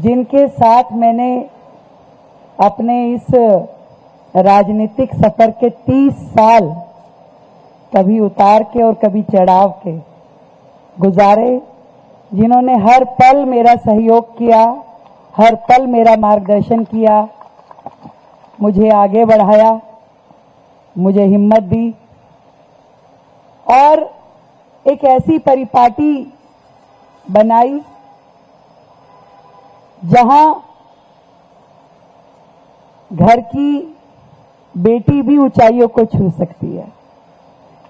जिनके साथ मैंने अपने इस राजनीतिक सफर के 30 साल कभी उतार के और कभी चढ़ाव के गुजारे, जिन्होंने हर पल मेरा सहयोग किया, हर पल मेरा मार्गदर्शन किया, मुझे आगे बढ़ाया, मुझे हिम्मत दी और एक ऐसी परिपाटी बनाई जहां घर की बेटी भी ऊंचाइयों को छू सकती है।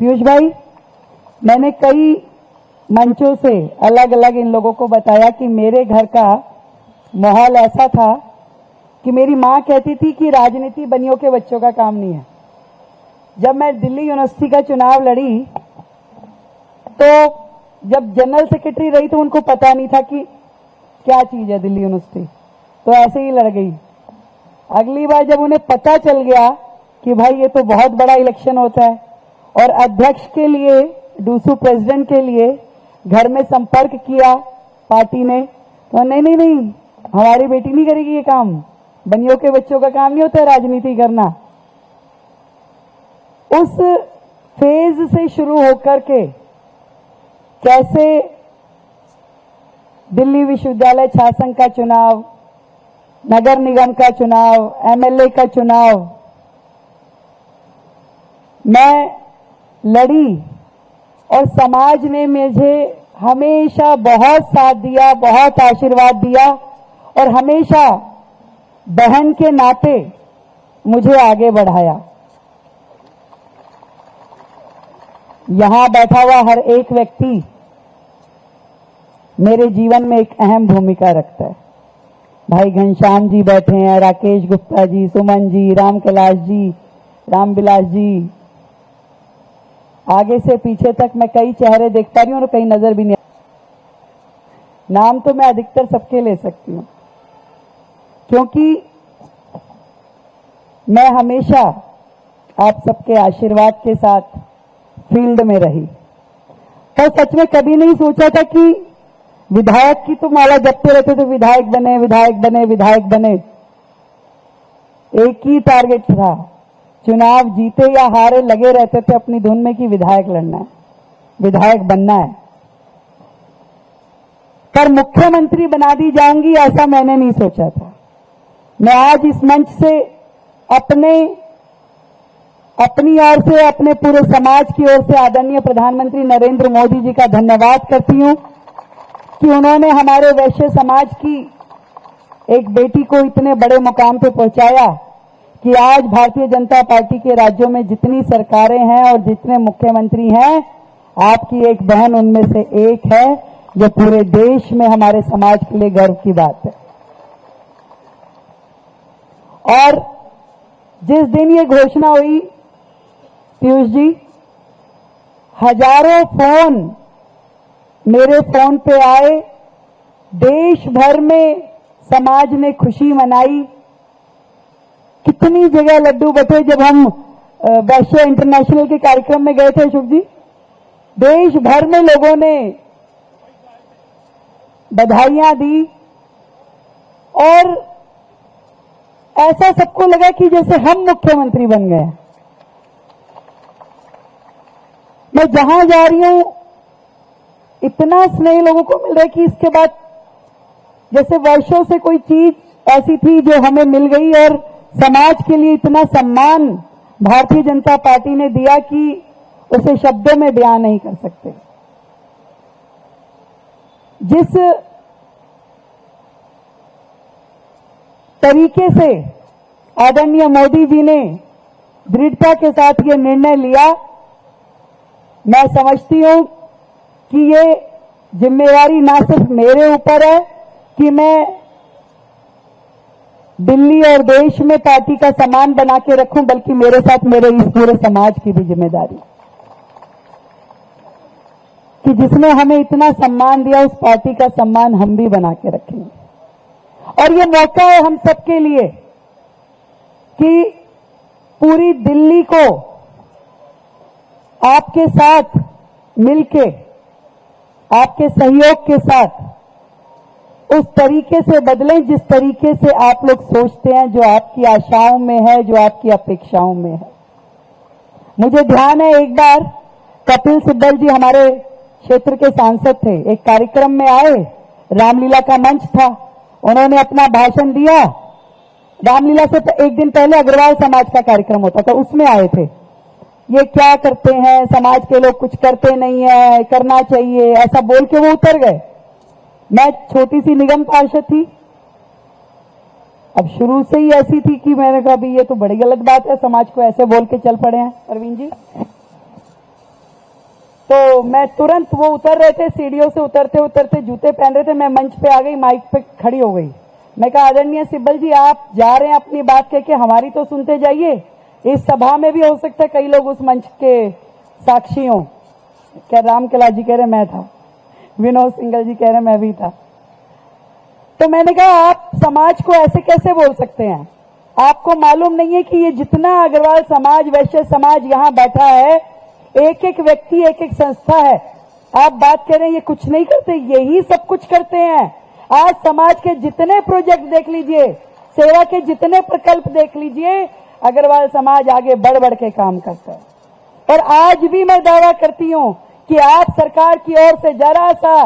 पीयूष भाई, मैंने कई मंचों से अलग अलग इन लोगों को बताया कि मेरे घर का माहौल ऐसा था कि मेरी मां कहती थी कि राजनीति बनियों के बच्चों का काम नहीं है। जब मैं दिल्ली यूनिवर्सिटी का चुनाव लड़ी तो जब जनरल सेक्रेटरी रही तो उनको पता नहीं था कि क्या चीज है दिल्ली यूनिवर्सिटी, तो ऐसे ही लड़ गई। अगली बार जब उन्हें पता चल गया कि भाई ये तो बहुत बड़ा इलेक्शन होता है और अध्यक्ष के लिए, डूसू प्रेसिडेंट के लिए घर में संपर्क किया पार्टी ने, तो नहीं, हमारी बेटी नहीं करेगी ये काम, बनियों के बच्चों का काम नहीं होता है राजनीति करना। उस फेज से शुरू होकर के कैसे दिल्ली विश्वविद्यालय छात्र का चुनाव, नगर निगम का चुनाव, एमएलए का चुनाव मैं लड़ी और समाज ने मुझे हमेशा बहुत साथ दिया, बहुत आशीर्वाद दिया और हमेशा बहन के नाते मुझे आगे बढ़ाया। यहां बैठा हुआ हर एक व्यक्ति मेरे जीवन में एक अहम भूमिका रखता है। भाई घनश्याम जी बैठे हैं, राकेश गुप्ता जी, सुमन जी, राम कैलाश जी, रामविलास जी, आगे से पीछे तक मैं कई चेहरे देख पा रही हूं और कई नजर भी नहीं। नाम तो मैं अधिकतर सबके ले सकती हूं क्योंकि मैं हमेशा आप सबके आशीर्वाद के साथ फील्ड में रही। तो सच में कभी नहीं सोचा था कि विधायक की तो माला जपते रहते थे, विधायक बने, विधायक बने, विधायक बने। एक ही टारगेट था, चुनाव जीते या हारे लगे रहते थे अपनी धुन में कि विधायक लड़ना है, विधायक बनना है। पर मुख्यमंत्री बना दी जाऊंगी ऐसा मैंने नहीं सोचा था। मैं आज इस मंच से अपनी ओर से, अपने पूरे समाज की ओर से आदरणीय प्रधानमंत्री नरेंद्र मोदी जी का धन्यवाद करती हूं कि उन्होंने हमारे वैश्य समाज की एक बेटी को इतने बड़े मुकाम पे पहुंचाया कि आज भारतीय जनता पार्टी के राज्यों में जितनी सरकारें हैं और जितने मुख्यमंत्री हैं, आपकी एक बहन उनमें से एक है, जो पूरे देश में हमारे समाज के लिए गर्व की बात है। और जिस दिन ये घोषणा हुई पीयूष जी, हजारों फोन मेरे फोन पे आए, देश भर में समाज ने खुशी मनाई। कितनी जगह लड्डू बटे। जब हम वैश्य इंटरनेशनल के कार्यक्रम में गए थे अशोक जी, देश भर में लोगों ने बधाइयां दी और ऐसा सबको लगा कि जैसे हम मुख्यमंत्री बन गए। मैं जहां जा रही हूं इतना स्नेह लोगों को मिल रहा है कि इसके बाद जैसे वर्षों से कोई चीज ऐसी थी जो हमें मिल गई और समाज के लिए इतना सम्मान भारतीय जनता पार्टी ने दिया कि उसे शब्दों में बयान नहीं कर सकते। जिस तरीके से आदरणीय मोदी जी ने दृढ़ता के साथ ये निर्णय लिया, मैं समझती हूं कि ये जिम्मेवारी ना सिर्फ मेरे ऊपर है कि मैं दिल्ली और देश में पार्टी का सम्मान बना के रखूं, बल्कि मेरे साथ मेरे इस पूरे समाज की भी जिम्मेदारी कि जिसने हमें इतना सम्मान दिया उस पार्टी का सम्मान हम भी बना के रखेंगे। और ये मौका है हम सबके लिए कि पूरी दिल्ली को आपके साथ मिलके, आपके सहयोग के साथ उस तरीके से बदलें जिस तरीके से आप लोग सोचते हैं, जो आपकी आशाओं में है, जो आपकी अपेक्षाओं में है। मुझे ध्यान है एक बार कपिल सिब्बल जी हमारे क्षेत्र के सांसद थे, एक कार्यक्रम में आए, रामलीला का मंच था, उन्होंने अपना भाषण दिया। रामलीला से एक दिन पहले अग्रवाल समाज का कार्यक्रम होता था, उसमें आए थे। ये क्या करते हैं, समाज के लोग कुछ करते नहीं है, करना चाहिए, ऐसा बोल के वो उतर गए। मैं छोटी सी निगम पार्षद थी, अब शुरू से ही ऐसी थी कि मैंने कहा भी ये तो बड़ी गलत बात है, समाज को ऐसे बोल के चल पड़े हैं अरविंद जी। तो मैं तुरंत, वो उतर रहे थे सीढ़ियों से, उतरते उतरते जूते पहन रहे थे, मैं मंच पे आ गई, माइक पे खड़ी हो गई। मैं कहा आदरणीय सिब्बल जी, आप जा रहे हैं अपनी बात कह के, हमारी तो सुनते जाइए। इस सभा में भी हो सकता है कई लोग उस मंच के साक्षी हों। क्या राम कला जी कह रहे मैं था, विनोद सिंगल जी कह रहे मैं भी था। तो मैंने कहा आप समाज को ऐसे कैसे बोल सकते हैं? आपको मालूम नहीं है कि ये जितना अग्रवाल समाज, वैश्य समाज यहां बैठा है, एक एक व्यक्ति, एक एक संस्था है। आप बात करें ये कुछ नहीं करते, यही सब कुछ करते हैं। आज समाज के जितने प्रोजेक्ट देख लीजिए, सेवा के जितने प्रकल्प देख लीजिए, अग्रवाल समाज आगे बढ़ बढ़ के काम करता है। और आज भी मैं दावा करती हूं कि आप सरकार की ओर से जरा सा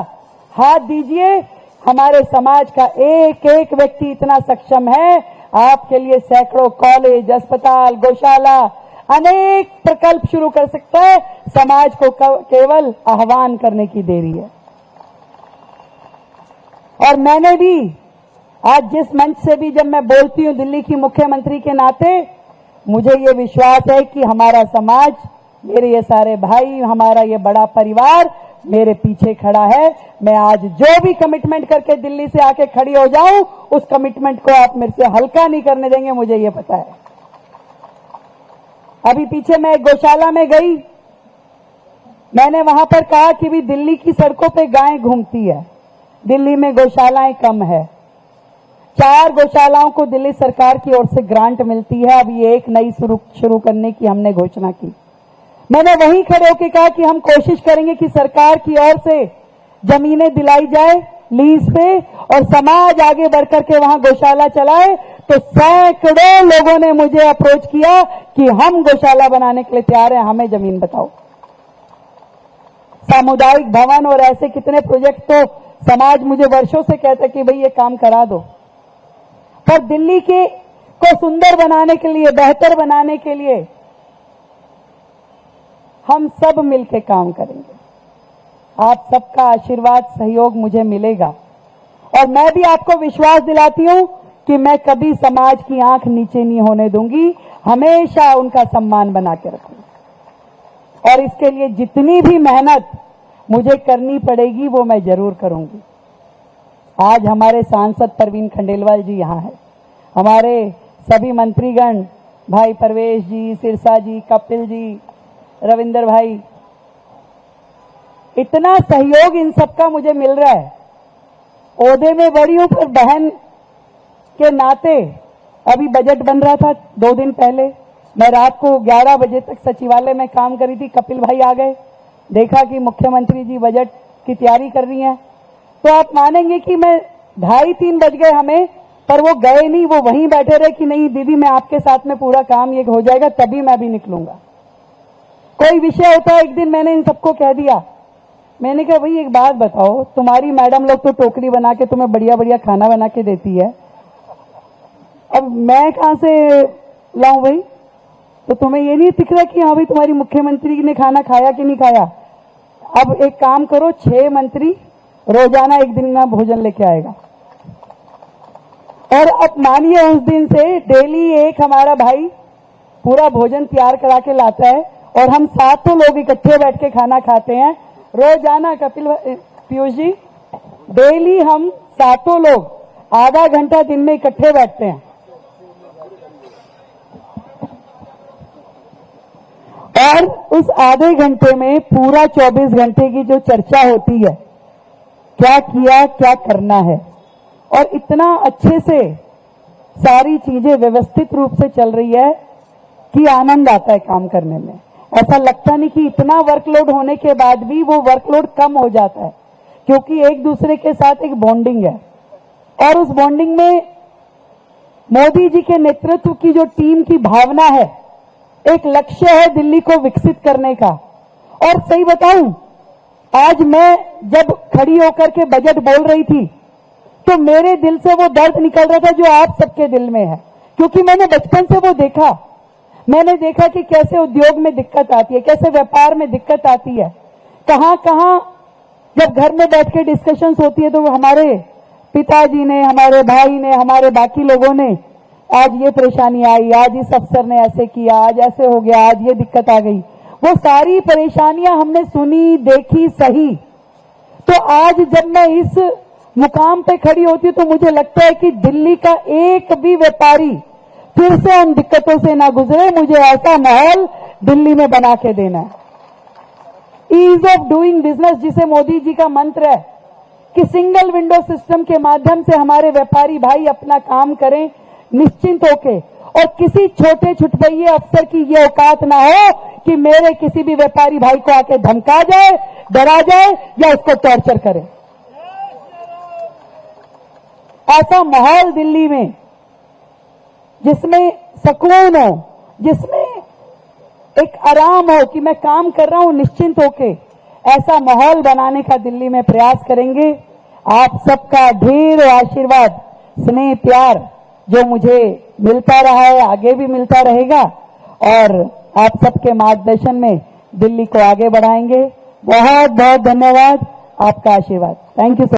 हाथ दीजिए, हमारे समाज का एक एक व्यक्ति इतना सक्षम है, आपके लिए सैकड़ों कॉलेज, अस्पताल, गौशाला, अनेक प्रकल्प शुरू कर सकता है। समाज को केवल आह्वान करने की देरी है। और मैंने भी आज जिस मंच से भी जब मैं बोलती हूं दिल्ली की मुख्यमंत्री के नाते, मुझे ये विश्वास है कि हमारा समाज, मेरे ये सारे भाई, हमारा ये बड़ा परिवार मेरे पीछे खड़ा है। मैं आज जो भी कमिटमेंट करके दिल्ली से आके खड़ी हो जाऊं, उस कमिटमेंट को आप मेरे से हल्का नहीं करने देंगे, मुझे ये पता है। अभी पीछे मैं एक गौशाला में गई, मैंने वहां पर कहा कि भी दिल्ली की सड़कों पे गायें घूमती है, दिल्ली में गौशालाएं कम है। 4 गौशालाओं को दिल्ली सरकार की ओर से ग्रांट मिलती है, अब ये एक नई शुरू करने की हमने घोषणा की। मैंने वहीं खड़े होकर कहा कि हम कोशिश करेंगे कि सरकार की ओर से जमीनें दिलाई जाए लीज पे, और समाज आगे बढ़कर के वहां गौशाला चलाए। तो सैकड़ों लोगों ने मुझे अप्रोच किया कि हम गौशाला बनाने के लिए तैयार हैं, हमें जमीन बताओ। सामुदायिक भवन और ऐसे कितने प्रोजेक्ट तो समाज मुझे वर्षों से कहता कि भाई ये काम करा दो। पर दिल्ली के को सुंदर बनाने के लिए, बेहतर बनाने के लिए हम सब मिलकर काम करेंगे। आप सबका आशीर्वाद, सहयोग मुझे मिलेगा। और मैं भी आपको विश्वास दिलाती हूं कि मैं कभी समाज की आंख नीचे नहीं होने दूंगी, हमेशा उनका सम्मान बना के रखूंगी। और इसके लिए जितनी भी मेहनत मुझे करनी पड़ेगी वो मैं जरूर करूंगी। आज हमारे सांसद परवीन खंडेलवाल जी यहां है, हमारे सभी मंत्रीगण, भाई परवेश जी, सिरसा जी, कपिल जी, रविंदर भाई, इतना सहयोग इन सबका मुझे मिल रहा है। ओहदे में बड़ी हूं, पर बहन के नाते अभी बजट बन रहा था 2 दिन पहले, मैं रात को 11 बजे तक सचिवालय में काम करी थी। कपिल भाई आ गए, देखा कि मुख्यमंत्री जी बजट की तैयारी कर रही हैं, तो आप मानेंगे कि मैं 2:30-3 बज गए हमें, पर वो गए नहीं, वो वहीं बैठे रहे कि नहीं दीदी मैं आपके साथ में पूरा काम ये हो जाएगा, तभी मैं भी निकलूंगा। कोई विषय होता है, एक दिन मैंने इन सबको कह दिया, मैंने कहा भाई एक बात बताओ, तुम्हारी मैडम लोग तो टोकरी बना के तुम्हें बढ़िया बढ़िया खाना बना के देती है, अब मैं कहां से लाऊं भाई? तो तुम्हें ये नहीं दिख रहा कि हाँ भाई तुम्हारी मुख्यमंत्री ने खाना खाया कि नहीं खाया? अब एक काम करो, 6 मंत्री रोजाना एक दिन में भोजन लेके आएगा। और अब मानिए उस दिन से डेली एक हमारा भाई पूरा भोजन तैयार करा के लाता है, और हम 7 लोग इकट्ठे बैठ के खाना खाते हैं रोजाना। कपिल पीयूष जी, डेली हम 7 लोग आधा घंटा दिन में इकट्ठे बैठते हैं, और उस आधे घंटे में पूरा 24 घंटे की जो चर्चा होती है, क्या किया, क्या करना है, और इतना अच्छे से सारी चीजें व्यवस्थित रूप से चल रही है कि आनंद आता है काम करने में। ऐसा लगता नहीं कि इतना वर्कलोड होने के बाद भी वो वर्कलोड कम हो जाता है, क्योंकि एक दूसरे के साथ एक बॉन्डिंग है। और उस बॉन्डिंग में मोदी जी के नेतृत्व की जो टीम की भावना है, एक लक्ष्य है दिल्ली को विकसित करने का। और सही बताऊं, आज मैं जब खड़ी होकर के बजट बोल रही थी तो मेरे दिल से वो दर्द निकल रहा था जो आप सबके दिल में है, क्योंकि मैंने बचपन से वो देखा। मैंने देखा कि कैसे उद्योग में दिक्कत आती है, कैसे व्यापार में दिक्कत आती है, कहां कहां जब घर में बैठ के डिस्कशंस होती है तो हमारे पिताजी ने, हमारे भाई ने, हमारे बाकी लोगों ने, आज ये परेशानी आई, आज इस अफसर ने ऐसे किया, आज ऐसे हो गया, आज ये दिक्कत आ गई, वो सारी परेशानियां हमने सुनी, देखी, सही। तो आज जब मैं इस मुकाम पे खड़ी होती हूं तो मुझे लगता है कि दिल्ली का एक भी व्यापारी फिर से उन दिक्कतों से ना गुजरे। मुझे ऐसा माहौल दिल्ली में बना के देना है। ईज ऑफ डूइंग बिजनेस, जिसे मोदी जी का मंत्र है कि सिंगल विंडो सिस्टम के माध्यम से हमारे व्यापारी भाई अपना काम करें निश्चिंत होके, और किसी छोटे छुटभइये अफसर की ये औकात ना हो कि मेरे किसी भी व्यापारी भाई को आके धमका जाए, डरा जाए या उसको टॉर्चर करे। ऐसा माहौल दिल्ली में जिसमें सुकून हो, जिसमें एक आराम हो कि मैं काम कर रहा हूं निश्चिंत होके, ऐसा माहौल बनाने का दिल्ली में प्रयास करेंगे। आप सबका ढेर आशीर्वाद, स्नेह, प्यार जो मुझे मिलता रहा है, आगे भी मिलता रहेगा, और आप सबके मार्गदर्शन में दिल्ली को आगे बढ़ाएंगे। बहुत बहुत धन्यवाद, आपका आशीर्वाद। Thank you sir.